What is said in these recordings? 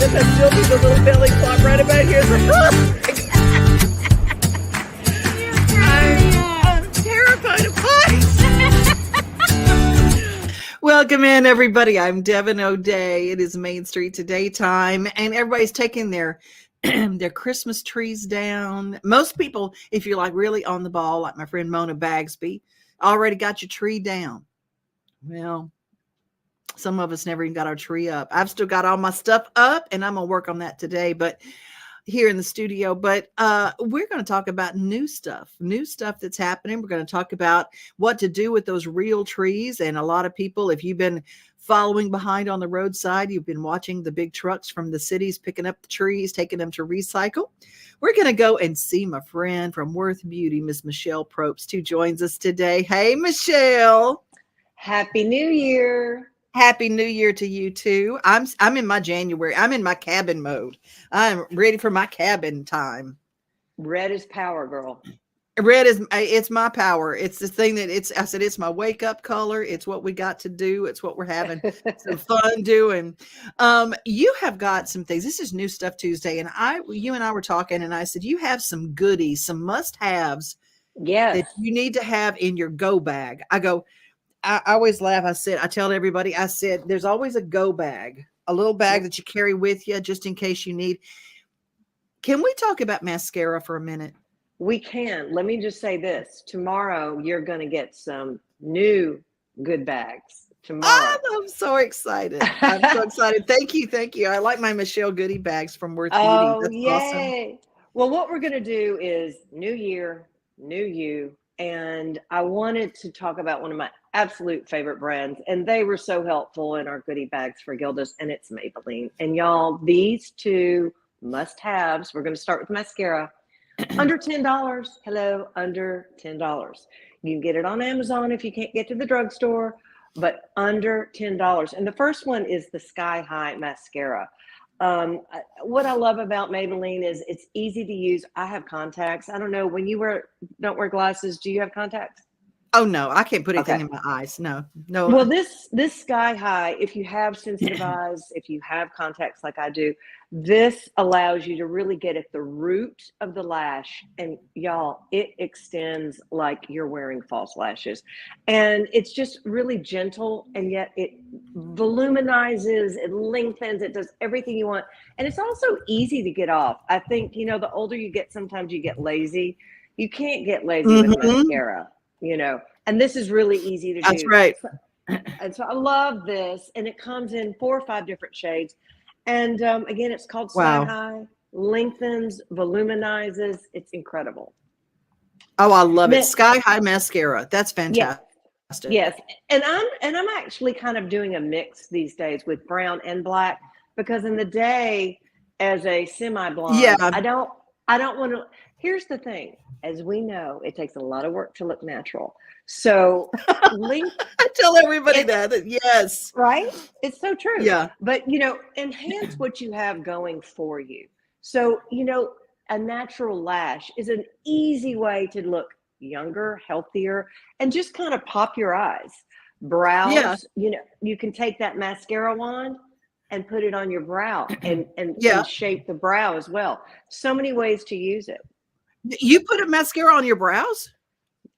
Does that still do the little belly flop right about here? I'm terrified of heights. Welcome in, everybody. I'm Devin O'Day. It is Main Street Today time, and everybody's taking their their Christmas trees down. Most people, if you're like really on the ball, like my friend Mona Bagsby, already got your tree down. Well, some of us never even got our tree up. I've still got all my stuff up, and I'm gonna work on that today, but here in the studio. But we're going to talk about new stuff that's happening. We're going to talk about what to do with those real trees. And a lot of people, if you've been following behind on the roadside, you've been watching the big trucks from the cities picking up the trees, taking them to recycle. We're going to go and see my friend from Worth Beauty, Miss Michelle Probst, who joins us today. Hey, Michelle. Happy New Year. Happy New Year to you too. I'm in my January. I'm in my cabin mode. I'm ready for my cabin time. Red is power, girl. Red is it's my power. It's the thing that I said it's my wake up color. It's what we got to do. It's what we're having some fun doing. You have got some things. This is New Stuff Tuesday, and you and I were talking, and I said you have some goodies, some must-haves that you need to have in your go bag. I always laugh. I tell everybody, there's always a go bag, a little bag that you carry with you just in case you need. Can we talk about mascara for a minute? We can. Let me just say this. Tomorrow, you're going to get some new good bags. Tomorrow. I'm so excited. I'm so excited. Thank you. Thank you. I like my Michelle Goodie bags from Worth Beauty. That's yay. Awesome. Well, what we're going to do is new year, new you. And I wanted to talk about one of my absolute favorite brands, and they were so helpful in our goodie bags for Gilda's, and it's Maybelline. And y'all, these two must-haves. We're going to start with mascara. Under $10. Hello, under $10. You can get it on Amazon if you can't get to the drugstore, but under $10. And the first one is the Sky High mascara. What I love about Maybelline is it's easy to use. I have contacts. I don't know, when you don't wear glasses, do you have contacts? Oh no, I can't put anything in my eyes. No. Well, this Sky High, if you have sensitive eyes, if you have contacts like I do, this allows you to really get at the root of the lash. And y'all, it extends like you're wearing false lashes. And it's just really gentle, and yet it voluminizes, it lengthens, it does everything you want. And it's also easy to get off. I think, the older you get, sometimes you get lazy. You can't get lazy with mascara, and this is really easy to do. That's right. And so I love this, and it comes in 4 or 5 different shades. And again, it's called Sky High, lengthens, voluminizes. It's incredible. Oh, I love it. Sky High mascara. That's fantastic. Yes. And I'm actually kind of doing a mix these days with brown and black, because in the day, as a semi-blonde, I don't want to. Here's the thing. As we know, it takes a lot of work to look natural. So I tell everybody that. Yes. Right? It's so true. Yeah. But, enhance what you have going for you. So, a natural lash is an easy way to look younger, healthier, and just kind of pop your eyes. Brows, you can take that mascara wand and put it on your brow and shape the brow as well. So many ways to use it. You put a mascara on your brows?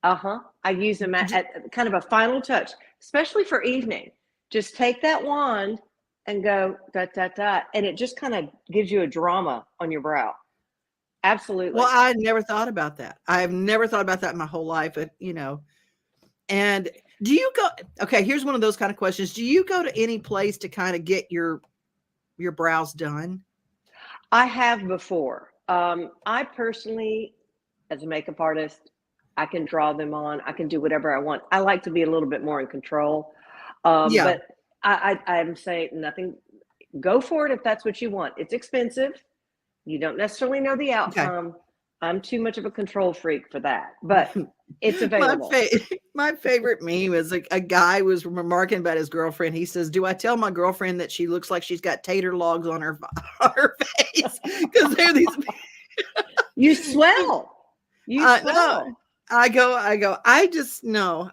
I use them at kind of a final touch, especially for evening. Just take that wand and go dot, dot, dot, and it just kind of gives you a drama on your brow. Absolutely. Well, I never thought about that. I've never thought about that in my whole life, and do you go, okay, here's one of those kind of questions. Do you go to any place to kind of get your brows done? I have before. I personally, as a makeup artist, I can draw them on. I can do whatever I want. I like to be a little bit more in control. But I'm saying nothing. Go for it if that's what you want. It's expensive. You don't necessarily know the outcome. Okay. I'm too much of a control freak for that, but it's available. My favorite meme is a guy was remarking about his girlfriend. He says, "Do I tell my girlfriend that she looks like she's got tater logs on her face?" Because they're these. You swell. No. I go, I'm just not.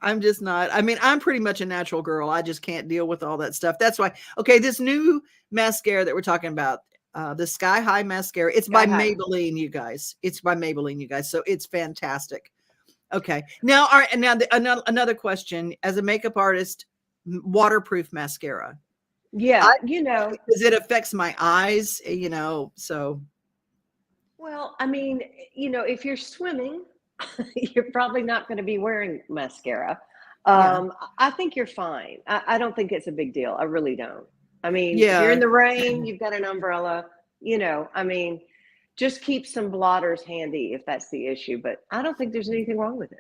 I mean, I'm pretty much a natural girl. I just can't deal with all that stuff. That's why, okay, this new mascara that we're talking about, The Sky High mascara. It's Sky by High. Maybelline, you guys. It's by Maybelline, you guys. So it's fantastic. Okay. Now, all right. And now another question. As a makeup artist, waterproof mascara. Yeah, you know, Because it affects my eyes, so. well, I mean, you know, if you're swimming, you're probably not going to be wearing mascara. Yeah. I think you're fine. I don't think it's a big deal. I really don't. I mean, if you're in Yeah. the rain, you've got an umbrella, you know, I mean, just keep some blotters handy if that's the issue. But I don't think there's anything wrong with it.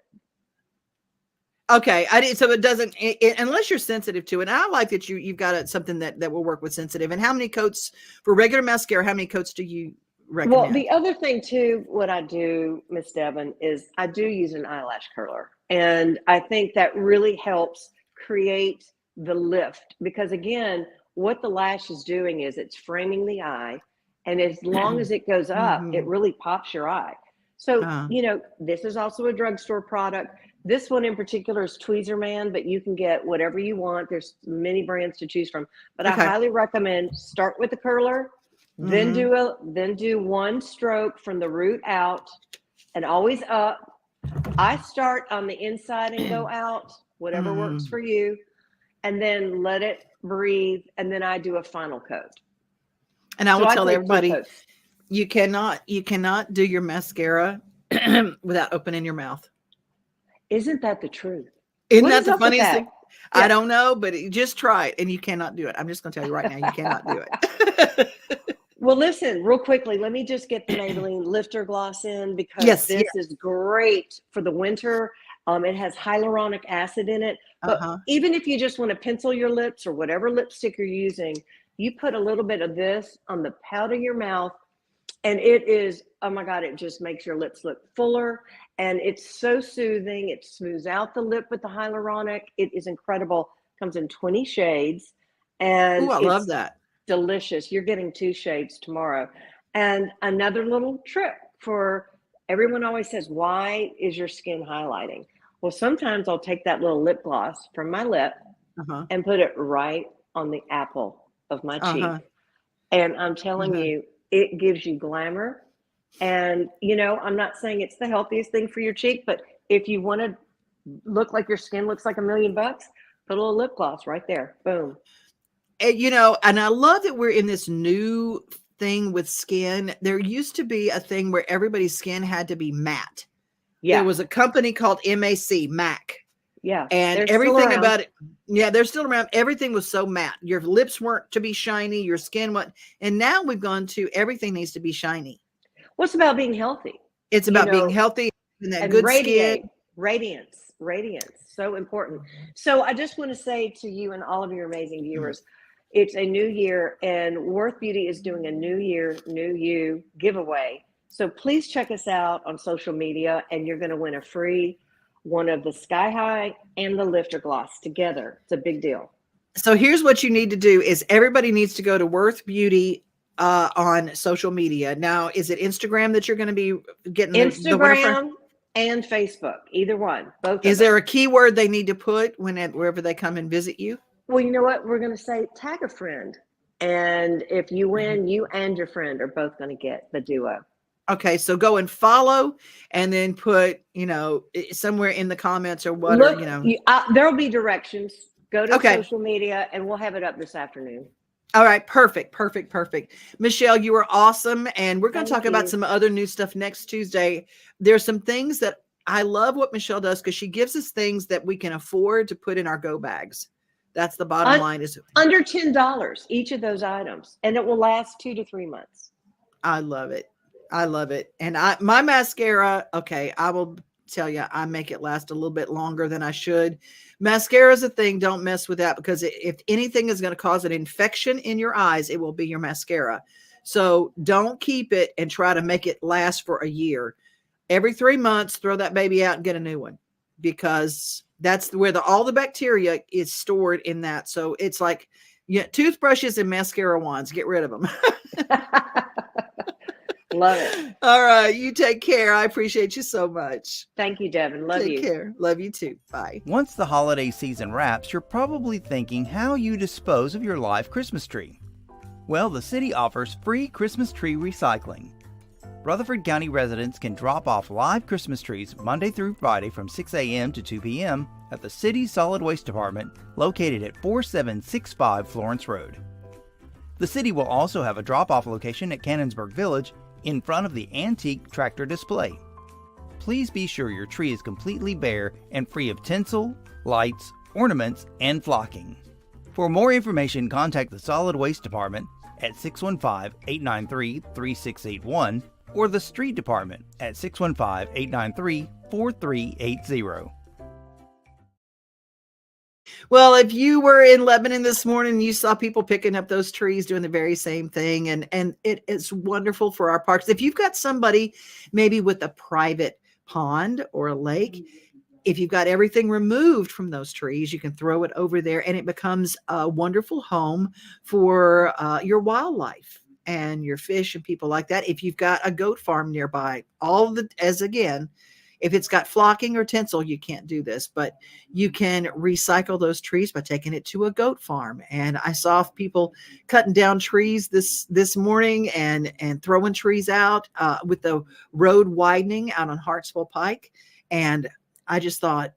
Okay. So it doesn't, unless you're sensitive to it. And I like that you've got something that will work with sensitive. And how many coats for regular mascara? How many coats do you Well, recommend? the other thing too, what I do, Miss Devon, is I do use an eyelash curler. And I think that really helps create the lift because again, what the lash is doing is it's framing the eye. And as long as it goes up, it Mhm. really pops your eye. So, Uh, you know, this is also a drugstore product. This one in particular is Tweezerman, but you can get whatever you want. There's many brands to choose from. But I okay. highly recommend start with the curler, then Mhm. do one stroke from the root out and always up. I start on the inside and go out, whatever works Mhm. for you, and then let it breathe, and then I do a final coat. And I So will I tell take two everybody, coats. you cannot do your mascara without opening your mouth. Isn't that the truth? Isn't What that is the up with funniest that? thing? I Yeah. don't know, but just try it and you cannot do it. I'm just going to tell you right now, you cannot do it. Well, listen, real quickly, let me just get the Maybelline Lifter Gloss in because Yes, this yes. is great for the winter. It has hyaluronic acid in it. But Uh-huh. even if you just want to pencil your lips or whatever lipstick you're using, you put a little bit of this on the pout of your mouth, and it is, oh my God, it just makes your lips look fuller. And it's so soothing. It smooths out the lip with the hyaluronic. It is incredible. Comes in 20 shades, Ooh, and I love it's that. delicious. You're getting 2 shades tomorrow. And another little trick for everyone always says, why is your skin highlighting? Well, sometimes I'll take that little lip gloss from my lip Uh-huh. and put it right on the apple of my Uh-huh. cheek. And I'm telling Uh-huh. you, it gives you glamour. And, you know, I'm not saying it's the healthiest thing for your cheek, but if you want to look like your skin looks like $1,000,000, put a little lip gloss right there. Boom. And I love that we're in this new thing with skin. There used to be a thing where everybody's skin had to be matte. There Yeah. was a company called MAC, Yeah. and They're still everything around. about it, yeah, they're still around. Everything was so matte. Your lips weren't to be shiny, your skin went, and now we've gone to everything needs to be shiny. What's about being healthy? It's You about being know, healthy and that and good skin. radiate, radiance, so important. So I just want to say to you and all of your amazing viewers, it's a new year and Worth Beauty is doing a new year, new you giveaway. So please check us out on social media and you're going to win a free one of the Sky High and the Lifter Gloss together. It's a big deal. So here's what you need to do is everybody needs to go to Worth Beauty on social media. Now, is it Instagram that you're going to be getting the winner from? Instagram and Facebook, either one, both Is of them. there a keyword they need to put wherever they come and visit you? Well, you know what? We're going to say tag a friend. And if you win, you and your friend are both going to get the duo. Okay, so go and follow and then put, somewhere in the comments or what, or, Look, there'll be directions. Go to Okay. social media and we'll have it up this afternoon. All right. Perfect. Michelle, you are awesome. And we're going to Thank talk about you. some other new stuff next Tuesday. There's some things that I love what Michelle does because she gives us things that we can afford to put in our go bags. That's the bottom line is under $10 each of those items. And it will last 2 to 3 months. I love it. And my mascara, okay, I will tell you, I make it last a little bit longer than I should. Mascara is a thing. Don't mess with that because if anything is going to cause an infection in your eyes, it will be your mascara. So don't keep it and try to make it last for a year. Every 3 months, throw that baby out and get a new one because that's where all the bacteria is stored in that. So it's like, toothbrushes and mascara wands, get rid of them. Love it. All right. You take care. I appreciate you so much. Thank you, Devin. Love you. Take care. Love you too. Bye. Once the holiday season wraps, you're probably thinking how you dispose of your live Christmas tree. Well, the city offers free Christmas tree recycling. Rutherford County residents can drop off live Christmas trees Monday through Friday from 6 a.m. to 2 p.m. at the city's solid waste department located at 4765 Florence Road. The city will also have a drop-off location at Cannonsburg Village in front of the antique tractor display. Please be sure your tree is completely bare and free of tinsel, lights, ornaments, and flocking. For more information, contact the Solid Waste Department at 615-893-3681 or the Street Department at 615-893-4380. Well, if you were in Lebanon this morning, you saw people picking up those trees doing the very same thing. And it is wonderful for our parks. If you've got somebody maybe with a private pond or a lake, if you've got everything removed from those trees, you can throw it over there and it becomes a wonderful home for your wildlife and your fish and people like that. If you've got a goat farm nearby, if it's got flocking or tinsel, you can't do this, but you can recycle those trees by taking it to a goat farm. And I saw people cutting down trees this morning and throwing trees out with the road widening out on Hartsville Pike. And I just thought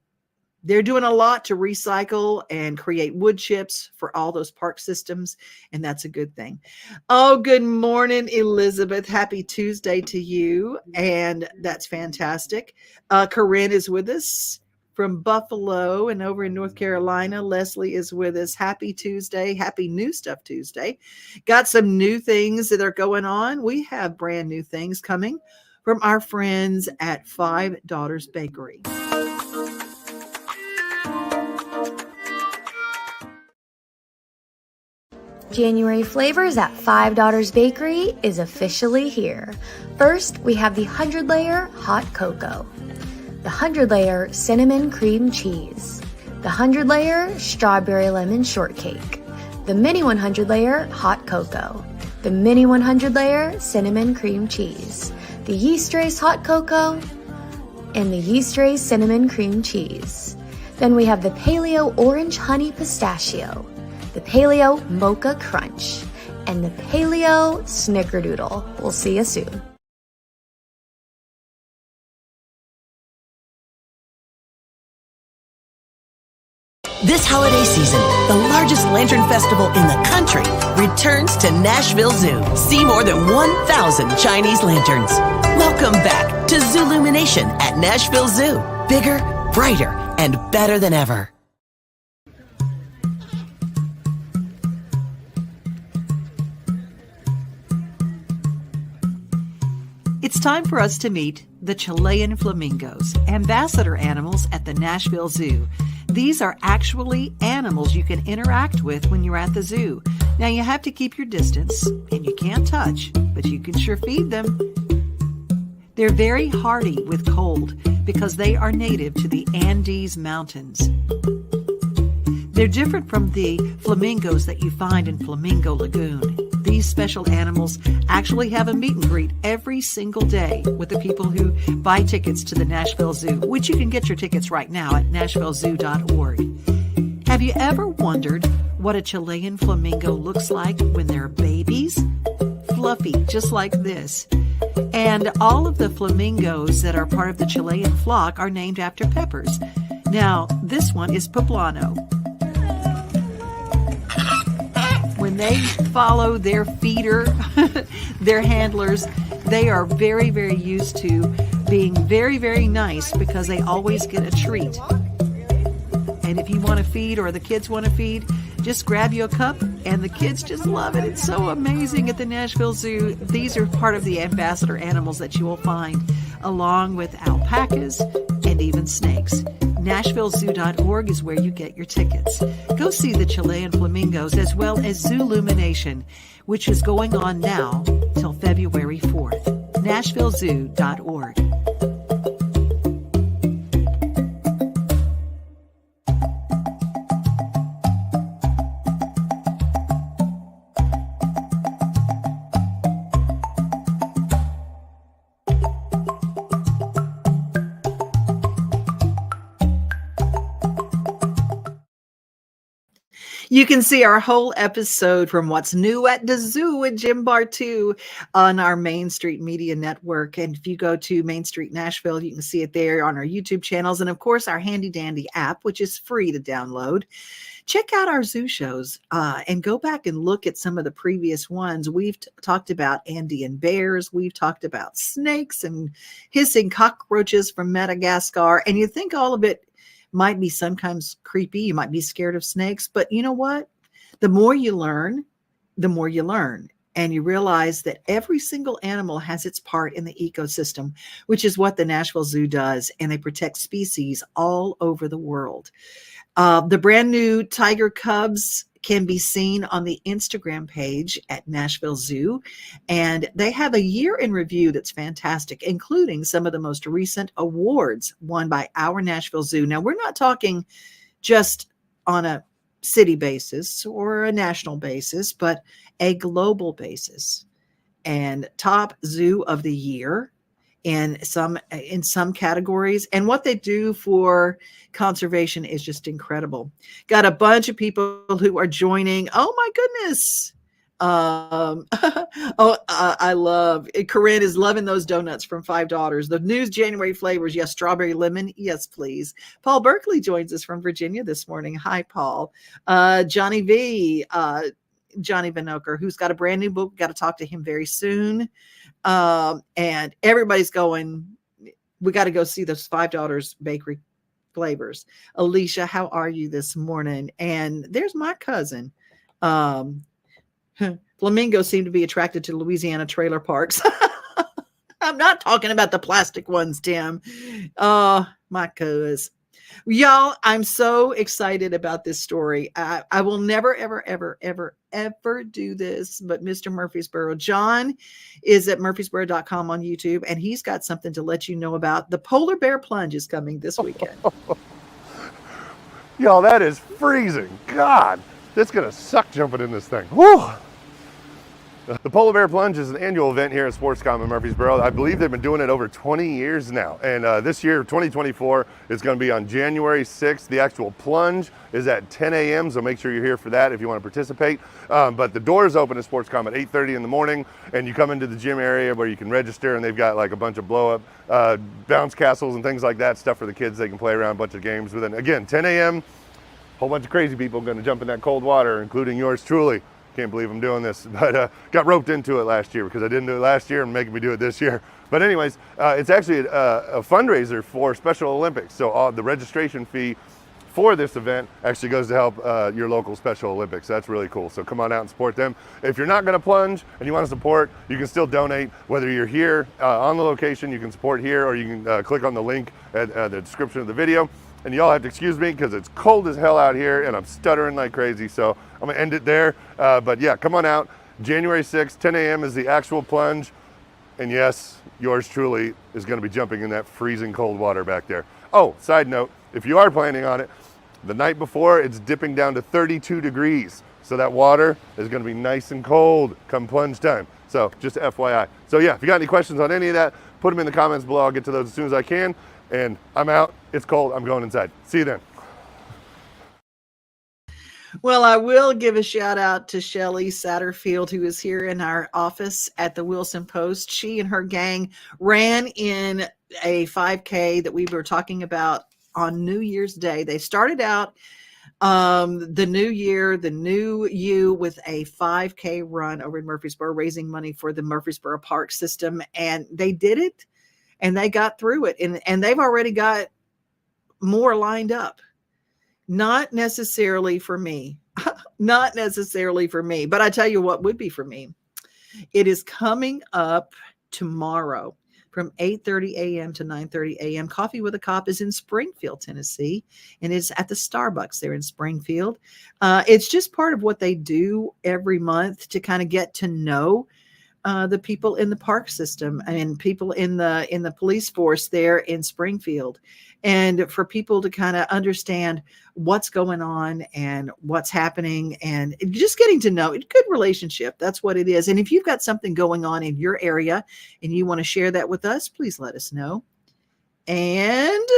they're doing a lot to recycle and create wood chips for all those park systems, and that's a good thing. Oh, good morning, Elizabeth. Happy Tuesday to you, and that's fantastic. Corinne is with us from Buffalo and over in North Carolina. Leslie is with us. Happy Tuesday. Happy New Stuff Tuesday. Got some new things that are going on. We have brand new things coming from our friends at Five Daughters Bakery. January flavors at Five Daughters Bakery is officially here. First, we have the 100-layer hot cocoa, the 100-layer cinnamon cream cheese, the 100-layer strawberry lemon shortcake, the mini 100-layer hot cocoa, the mini 100-layer cinnamon cream cheese, the yeast race hot cocoa, and the yeast race cinnamon cream cheese. Then we have the paleo orange honey pistachio, the paleo mocha crunch, and the paleo snickerdoodle. We'll see you soon. This holiday season, the largest lantern festival in the country returns to Nashville Zoo. See more than 1,000 Chinese lanterns. Welcome back to Zoolumination at Nashville Zoo. Bigger, brighter, and better than ever. It's time for us to meet the Chilean flamingos, ambassador animals at the Nashville Zoo. These are actually animals you can interact with when you're at the zoo. Now, you have to keep your distance, and you can't touch, but you can sure feed them. They're very hardy with cold because they are native to the Andes Mountains. They're different from the flamingos that you find in Flamingo Lagoon. These special animals actually have a meet and greet every single day with the people who buy tickets to the Nashville Zoo, which you can get your tickets right now at nashvillezoo.org. Have you ever wondered what a Chilean flamingo looks like when they're babies? Fluffy, just like this. And all of the flamingos that are part of the Chilean flock are named after peppers. Now, this one is poblano. When they follow their feeder, their handlers, they are very, very used to being very, very nice because they always get a treat. And if you want to feed or the kids want to feed, just grab you a cup and the kids just love it. It's so amazing at the Nashville Zoo. These are part of the ambassador animals that you will find along with alpacas and even snakes. NashvilleZoo.org is where you get your tickets. Go see the Chilean flamingos as well as Zoolumination, which is going on now till February 4th. NashvilleZoo.org. You can see our whole episode from What's New at the Zoo with Jim Bartu on our Main Street Media Network. And if you go to Main Street Nashville, you can see it there on our YouTube channels. And of course, our handy dandy app, which is free to download. Check out our zoo shows and go back and look at some of the previous ones. We've talked about Andean bears. We've talked about snakes and hissing cockroaches from Madagascar. And you think all of it might be sometimes creepy. You might be scared of snakes. But you know what? The more you learn, the more you learn. And you realize that every single animal has its part in the ecosystem, which is what the Nashville Zoo does. And they protect species all over the world. The brand new tiger cubs can be seen on the Instagram page at Nashville Zoo. And they have a year in review that's fantastic, including some of the most recent awards won by our Nashville Zoo. Now, we're not talking just on a city basis or a national basis, but a global basis. And top zoo of the year in some categories, and what they do for conservation is just incredible. Got a bunch of people who are joining. Oh my goodness. I love it. Corinne is loving those donuts from Five Daughters. The new January flavors. Yes. Strawberry lemon. Yes, please. Paul Berkeley joins us from Virginia this morning. Hi, Paul. Johnny V, Johnny Vinoker, who's got a brand new book. Got to talk to him very soon. And everybody's going, we got to go see those Five Daughters bakery flavors. Alicia, how are you this morning? And there's my cousin. Flamingos seem to be attracted to Louisiana trailer parks. I'm not talking about the plastic ones, Tim. My cuz. Y'all, I'm so excited about this story. I will never, ever, ever, ever, ever do this, but Mr. Murfreesboro, John is at murfreesboro.com on YouTube, and he's got something to let you know about. The polar bear plunge is coming this weekend. Y'all, that is freezing. God, it's going to suck jumping in this thing. Woo! The Polar Bear Plunge is an annual event here at Sportscom in Murfreesboro. I believe they've been doing it over 20 years now. And this year, 2024, is going to be on January 6th. The actual plunge is at 10 a.m., so make sure you're here for that if you want to participate. But the doors open at Sportscom at 8:30 in the morning, and you come into the gym area where you can register, and they've got like a bunch of blow-up bounce castles and things like that, stuff for the kids. They can play around, a bunch of games. But then again, 10 a.m., whole bunch of crazy people going to jump in that cold water, including yours truly. Can't believe I'm doing this, but got roped into it last year because I didn't do it last year and making me do it this year. But anyways, it's actually a fundraiser for Special Olympics. So the registration fee for this event actually goes to help your local Special Olympics. That's really cool. So come on out and support them. If you're not going to plunge and you want to support, you can still donate. Whether you're here on the location, you can support here, or you can click on the link at the description of the video. And y'all have to excuse me because it's cold as hell out here and I'm stuttering like crazy. So I'm gonna end it there. But yeah, come on out. January 6th, 10 a.m. is the actual plunge. And yes, yours truly is gonna be jumping in that freezing cold water back there. Oh, side note, if you are planning on it, the night before it's dipping down to 32 degrees. So that water is gonna be nice and cold come plunge time. So just FYI. So yeah, if you got any questions on any of that, put them in the comments below. I'll get to those as soon as I can. And I'm out. It's cold. I'm going inside. See you then. Well, I will give a shout out to Shelly Satterfield, who is here in our office at the Wilson Post. She and her gang ran in a 5K that we were talking about on New Year's Day. They started out the new year, the new you, with a 5K run over in Murfreesboro, raising money for the Murfreesboro Park system. And they did it. And they got through it, and they've already got more lined up. Not necessarily for me, not necessarily for me, but I tell you what would be for me. It is coming up tomorrow from 8:30 a.m. to 9:30 a.m. Coffee with a Cop is in Springfield, Tennessee, and it's at the Starbucks there in Springfield. It's just part of what they do every month to kind of get to know the people in the park system and people in the police force there in Springfield, and for people to kind of understand what's going on and what's happening, and just getting to know it. Good relationship. That's what it is. And if you've got something going on in your area and you want to share that with us, please let us know. And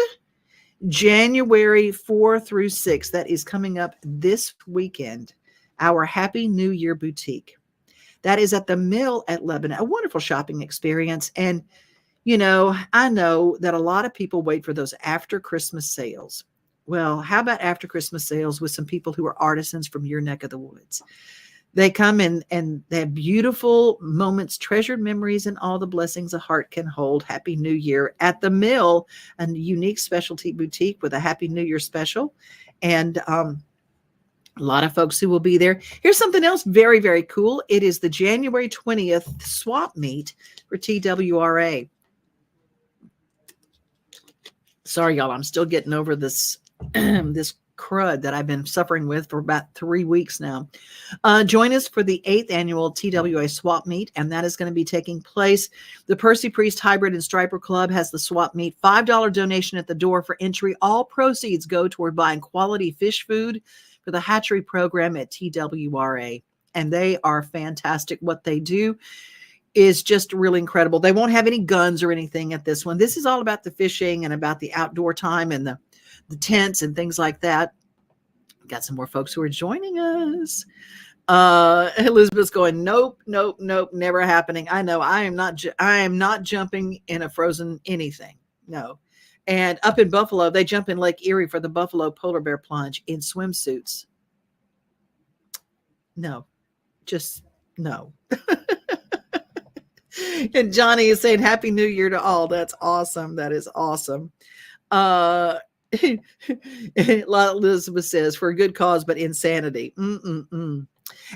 January 4 through 6, that is coming up this weekend, our Happy New Year Boutique. That is at the Mill at Lebanon, a wonderful shopping experience. And, I know that a lot of people wait for those after Christmas sales. Well, how about after Christmas sales with some people who are artisans from your neck of the woods? They come in and they have beautiful moments, treasured memories, and all the blessings a heart can hold. Happy New Year at the Mill, a unique specialty boutique with a Happy New Year special. And a lot of folks who will be there. Here's something else very, very cool. It is the January 20th swap meet for TWRA. Sorry, y'all. I'm still getting over this this crud that I've been suffering with for about 3 weeks now. Join us for the 8th annual TWA swap meet, and that is going to be taking place. The Percy Priest Hybrid and Striper Club has the swap meet. $5 donation at the door for entry. All proceeds go toward buying quality fish food for the hatchery program at TWRA, and they are fantastic. What they do is just really incredible. They won't have any guns or anything at this one. This is all about the fishing and about the outdoor time and the tents and things like that. Got some more folks who are joining us. Elizabeth's going, nope, never happening. I know I am not jumping in a frozen anything. No. And up in Buffalo, they jump in Lake Erie for the Buffalo Polar Bear Plunge in swimsuits. No, just no. And Johnny is saying Happy New Year to all. That's awesome. That is awesome. Elizabeth says, for a good cause, but insanity. And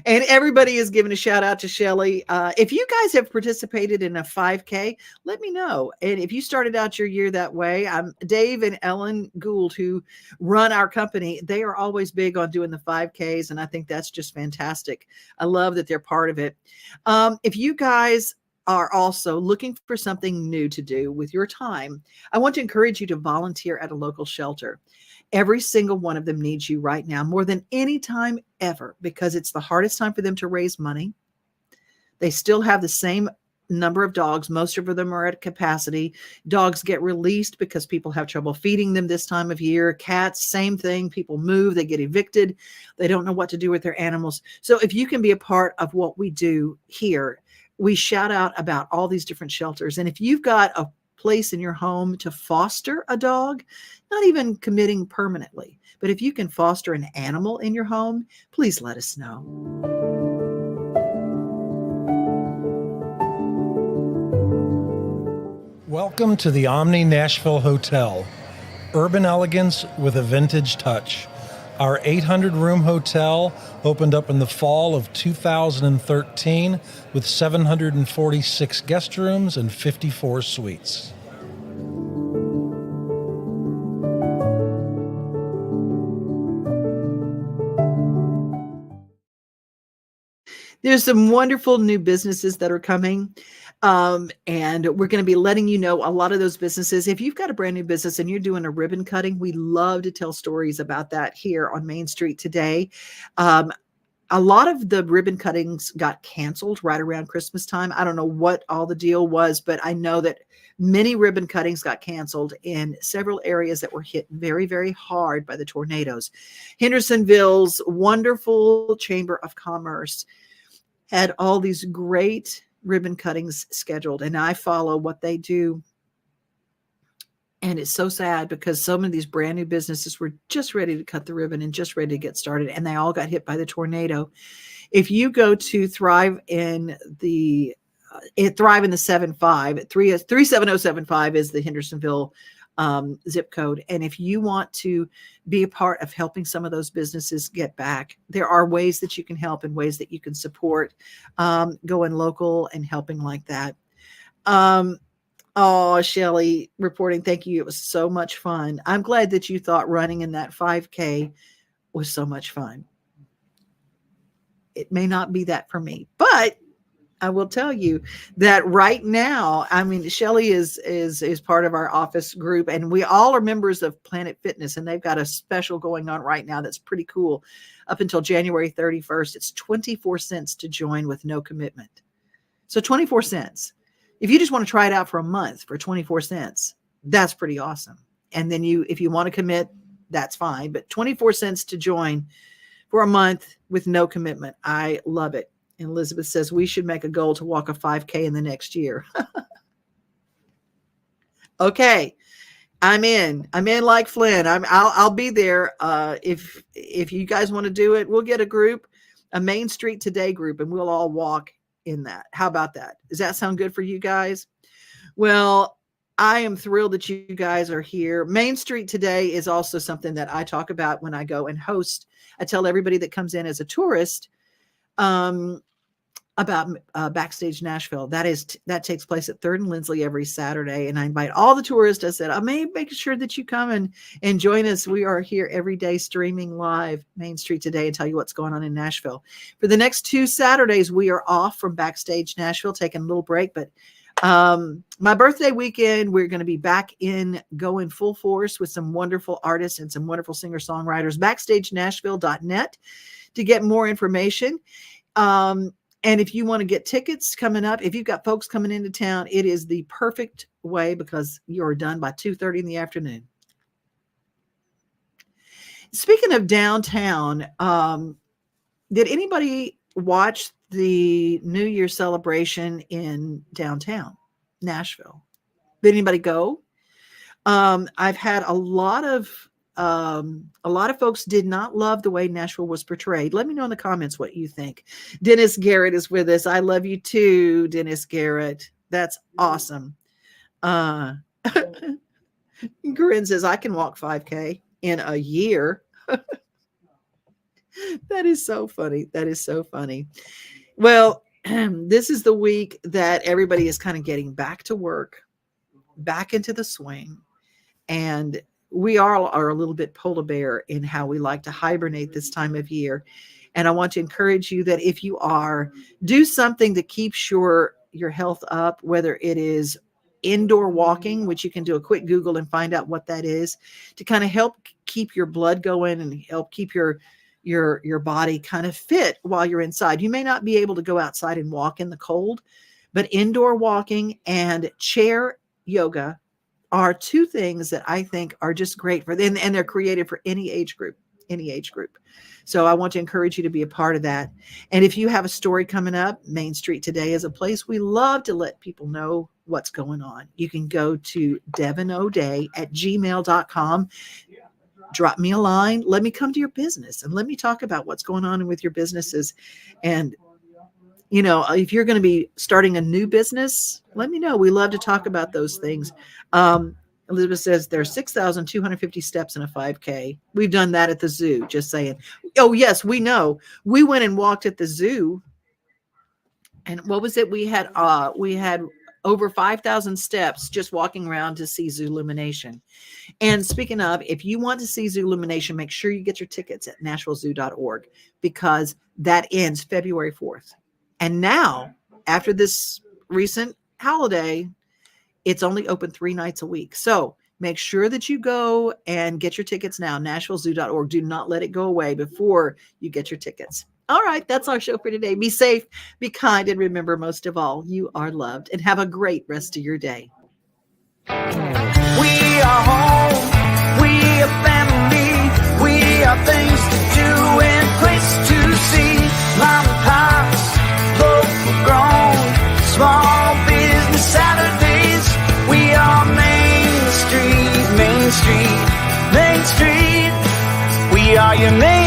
everybody is giving a shout out to Shelly. If you guys have participated in a 5K, let me know. And if you started out your year that way, Dave and Ellen Gould, who run our company, they are always big on doing the 5Ks. And I think that's just fantastic. I love that they're part of it. If you guys are also looking for something new to do with your time, I want to encourage you to volunteer at a local shelter. Every single one of them needs you right now more than any time ever, because it's the hardest time for them to raise money. They still have the same number of dogs. Most of them are at capacity. Dogs get released because people have trouble feeding them this time of year. Cats, same thing. People move, they get evicted. They don't know what to do with their animals. So if you can be a part of what we do here, we shout out about all these different shelters. And if you've got a place in your home to foster a dog, not even committing permanently, but if you can foster an animal in your home, please let us know. Welcome to the Omni Nashville Hotel. Urban elegance with a vintage touch. Our 800-room hotel opened up in the fall of 2013 with 746 guest rooms and 54 suites. There's some wonderful new businesses that are coming. And we're going to be letting you know a lot of those businesses. If you've got a brand new business and you're doing a ribbon cutting, we love to tell stories about that here on Main Street today. A lot of the ribbon cuttings got canceled right around Christmas time. I don't know what all the deal was, but I know that many ribbon cuttings got canceled in several areas that were hit very, very hard by the tornadoes. Hendersonville's wonderful Chamber of Commerce had all these great ribbon cuttings scheduled, and I follow what they do. And it's so sad because some of these brand new businesses were just ready to cut the ribbon and just ready to get started, and they all got hit by the tornado. If you go to Thrive in the 75, 37075 is the Hendersonville zip code. And if you want to be a part of helping some of those businesses get back, there are ways that you can help and ways that you can support going local and helping like that. Oh, Shelly reporting, thank you. It was so much fun. I'm glad that you thought running in that 5K was so much fun. It may not be that for me, but I will tell you that right now, I mean, Shelly is part of our office group, and we all are members of Planet Fitness, and they've got a special going on right now that's pretty cool. Up until January 31st, it's 24 cents to join with no commitment. So 24 cents. If you just want to try it out for a month for 24 cents, that's pretty awesome. And then if you want to commit, that's fine. But 24 cents to join for a month with no commitment. I love it. And Elizabeth says we should make a goal to walk a 5K in the next year. Okay. I'm in like Flynn. I'll be there. If you guys want to do it, we'll get a group, a Main Street Today group, and we'll all walk in that. How about that? Does that sound good for you guys? Well, I am thrilled that you guys are here. Main Street Today is also something that I talk about when I go and host. I tell everybody that comes in as a tourist about Backstage Nashville. That takes place at 3rd and Lindsley every Saturday. And I invite all the tourists. I said, I may make sure that you come and join us. We are here every day streaming live Main Street Today and tell you what's going on in Nashville. For the next 2 Saturdays, we are off from Backstage Nashville, taking a little break. But my birthday weekend, we're going to be back in going full force with some wonderful artists and some wonderful singer-songwriters. BackstageNashville.net to get more information. And if you want to get tickets coming up, if you've got folks coming into town, it is the perfect way because you're done by 2:30 in the afternoon. Speaking of downtown, did anybody watch the New Year celebration in downtown Nashville? Did anybody go? I've had a lot of folks did not love the way Nashville was portrayed. Let me know in the comments what you think. Dennis Garrett is with us. I love you too, Dennis Garrett. That's awesome. Corinne says, I can walk 5K in a year. That is so funny. That is so funny. Well, this is the week that everybody is kind of getting back to work, back into the swing. And we all are a little bit polar bear in how we like to hibernate this time of year. And I want to encourage you that if you are, do something that keeps your health up, whether it is indoor walking, which you can do a quick Google and find out what that is, to kind of help keep your blood going and help keep your body kind of fit while you're inside. You may not be able to go outside and walk in the cold, but indoor walking and chair yoga are 2 things that I think are just great for them, and they're created for any age group. So I want to encourage you to be a part of that. And if you have a story coming up, Main Street Today is a place we love to let people know what's going on. You can go to devinoday@gmail.com. Drop me a line. Let me come to your business and let me talk about what's going on with your businesses. And you know, if you're going to be starting a new business, let me know. We love to talk about those things. Elizabeth says there's 6,250 steps in a 5K. We've done that at the zoo, just saying. Oh, yes, we know. We went and walked at the zoo. And what was it? We had over 5,000 steps just walking around to see Zoolumination. And speaking of, if you want to see Zoolumination, make sure you get your tickets at nashvillezoo.org because that ends February 4th. And now, after this recent holiday, it's only open 3 nights a week. So make sure that you go and get your tickets now, nashvillezoo.org. Do not let it go away before you get your tickets. All right, that's our show for today. Be safe, be kind, and remember, most of all, you are loved. And have a great rest of your day. We are home, we are family, we are things to do and place to see. Mom and pops, local grown, small business Saturdays. We are Main Street, Main Street, Main Street. We are your Main